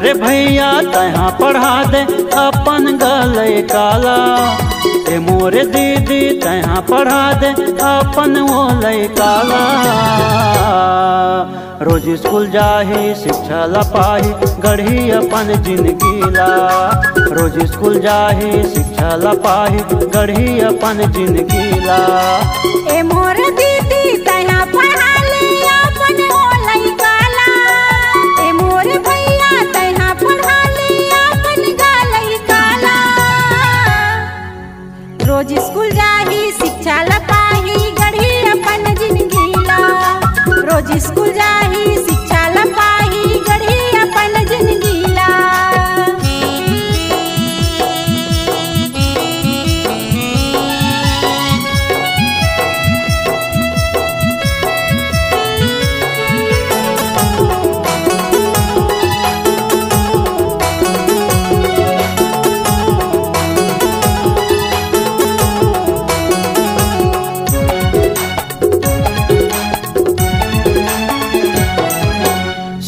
मोरे भैया तहाँ पढ़ा दे अपन गले काला। ए मोरे दीदी तहाँ पढ़ा दे अपन ओले काला। रोज स्कूल जाही शिक्षा ला पाही गढ़ी अपन जिंदगी ला। रोज स्कूल जाही शिक्षा ला पाही गढ़ी अपन जिंदगी ला। ए मोरे दीदी तहाँ पढ़ा ले अपन ओले काला। ए मोरे भैया तहाँ पढ़ा ले अपन गले काला। रोज स्कूल जाही शिक्षा ला पाही गढ़ी अपन जिंदगी ला। रोज स्कूल जाही शिक्षा ला पाही गढ़ी अपन जिंदगी ला।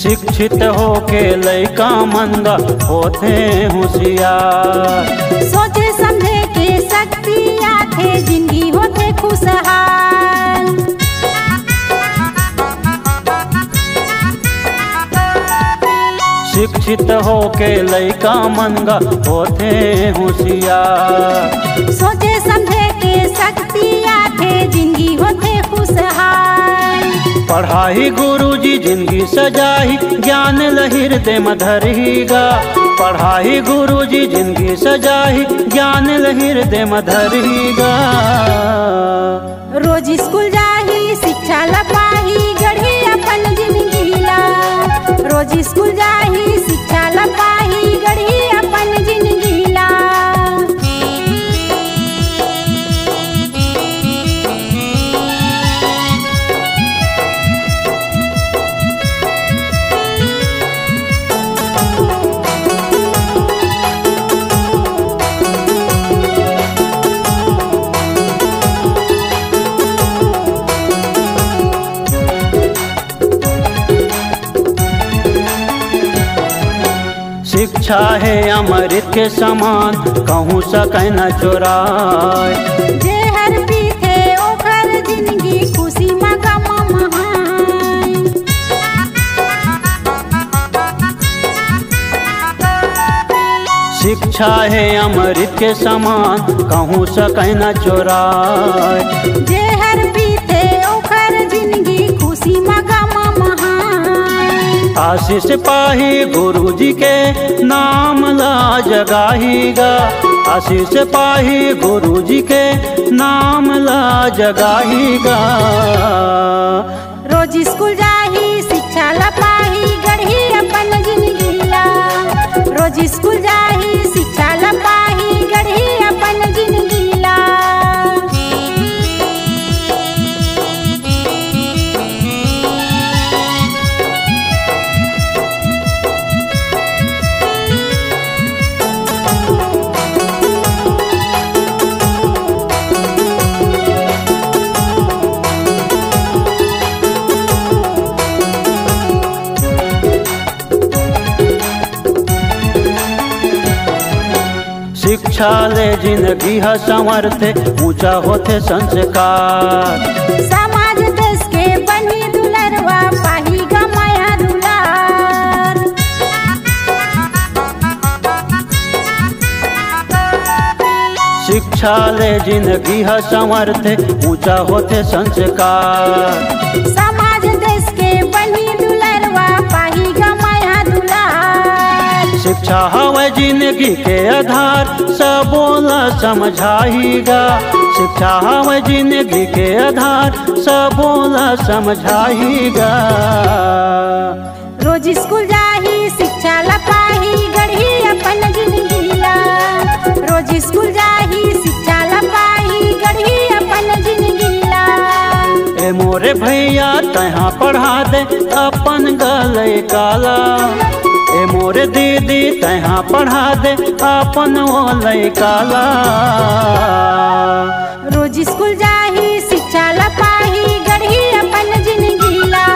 शिक्षित होके लइका मंदा होते होशियार। सोचे समझे के शक्ति आथे जिंदगी होते खुशहाल। शिक्षित होके लइका मंदा होते होशियार। सोचे समझे के शक्ति आथे जिंदगी होते खुशहाल। पढ़ाई गुरुजी जिंदगी सजाही ज्ञान लहिर दे मधरहीगा। पढ़ाई गुरुजी जिंदगी सजाही ज्ञान लहिर दे मधरहीगा। रोज स्कूल जाही शिक्षा ला पाही गढ़ी अपन जिंदगी ला। रोज स्कूल जाही शिक्षा ला पाही गढ़ी अपन जिंदगी ला। शिक्षा है अमृत के समान कहूँ सकै न चोराए। जे हर पीथे ओकर जिंदगी खुशी मगम महाई। शिक्षा है अमृत के समान कहूँ सकै न चोराए। जे हर पीथे ओकर जिंदगी खुशी मगम महाई। आशीष पाही गुरुजी के नाम ला जगाहीगा। आशीष पाही गुरुजी के नाम ला जगाहीगा। रोज स्कूल जाही शिक्षा ला पाही गढ़ी अपन जिंदगी ला। रोज स्कूल जाही शिक्षा ला पाही गढ़ी अपन जिंदगी ला। शिक्षा ले जिंदगी है संवरते ऊंचा होते संस्कार। समाज देश के बनी दुलरवा पाही गमाया दुलार। शिक्षा ले जिंदगी है संवरते ऊंचा होते संस्कार। समाज देश के बनी दुलरवा पाही गमाया दुलार। शिक्षा हवे जिंदगी के आधार सबोला समझाहीगा। शिक्षा हवे जिंदगी के आधार सबोला समझाहीगा। रोज स्कूल जाही शिक्षा ला पाही गढ़ी अपन जिंदगी ला। रोज स्कूल जाही शिक्षा ला पाही गढ़ी अपन जिंदगी ला। ए मोरे भैया तहाँ पढ़ा दे अपन गले काला। ए मोरे दीदी तहाँ पढ़ा दे अपन ओले काला। रोज स्कूल जाही शिक्षा ला पाही गढ़ी अपन जिंदगी ला।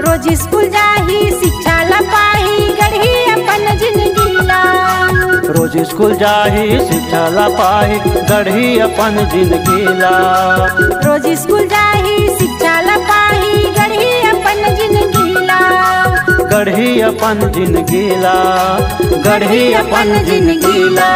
रोज स्कूल जाही शिक्षा ला पाही गढ़ी अपन रोज स्कूल जाही शिक्षा ला पाही गढ़ी अपन जिंदगी ला। रोज स्कूल जाही शिक्षा ला पाही गढ़ी अपन जिंदगी ला। गढ़ी अपन जिंदगी ला, गढ़ी अपन जिंदगी ला।